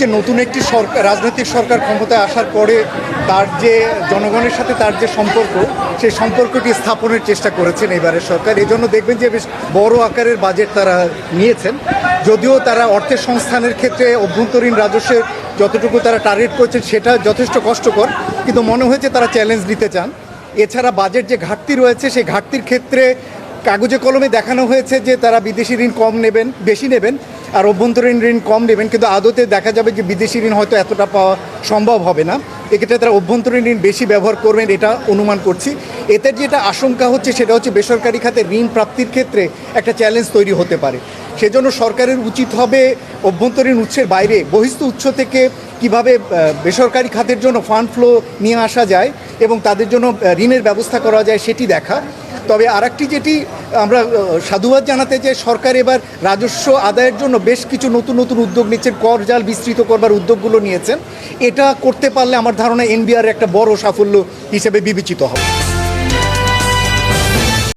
যে নতুন একটি সরকার রাজনৈতিক সরকার ক্ষমতায় আসার পরে তার যে জনগণের সাথে তার যে সম্পর্ক সেই সম্পর্কটি স্থাপনের চেষ্টা করেছেন এবারের সরকার। এই জন্য দেখবেন যে বেশ বড় আকারের বাজেট তারা নিয়েছেন, যদিও তারা অর্থের সংস্থানের ক্ষেত্রে অভ্যন্তরীণ রাজস্বের যতটুকু তারা টার্গেট করেছেন সেটা যথেষ্ট কষ্টকর, কিন্তু মনে হয়েছে তারা চ্যালেঞ্জ নিতে চান। এছাড়া বাজেট যে ঘাটতি রয়েছে সেই ঘাটতির ক্ষেত্রে কাগজে কলমে দেখানো হয়েছে যে তারা বিদেশি ঋণ কম নেবেন, বেশি নেবেন, আর অভ্যন্তরীণ ঋণ কম নেবেন, কিন্তু আদতে দেখা যাবে যে বিদেশি ঋণ হয়তো এতটা পাওয়া সম্ভব হবে না। এক্ষেত্রে তারা অভ্যন্তরীণ ঋণ বেশি ব্যবহার করবেন এটা অনুমান করছি। এতে যেটা আশঙ্কা হচ্ছে সেটা হচ্ছে বেসরকারি খাতে ঋণ প্রাপ্তির ক্ষেত্রে একটা চ্যালেঞ্জ তৈরি হতে পারে। সেজন্য সরকারের উচিত হবে অভ্যন্তরীণ উৎসের বাইরে বহিস্থ উৎস থেকে কিভাবে বেসরকারি খাতের জন্য ফান্ড ফ্লো নিয়ে আসা যায় এবং তাদের জন্য ঋণের ব্যবস্থা করা যায় সেটি দেখা। তবে আরেকটি যেটি আমরা সাধুবাদ জানাতে যে সরকার এবার রাজস্ব আদায়ের জন্য বেশ কিছু নতুন নতুন উদ্যোগ নিচ্ছেন, কর জাল বিস্তৃত করবার উদ্যোগগুলো নিয়েছেন। এটা করতে পারলে আমার ধারণা এনবিআর একটা বড় সাফল্য হিসেবে বিবেচিত হবে।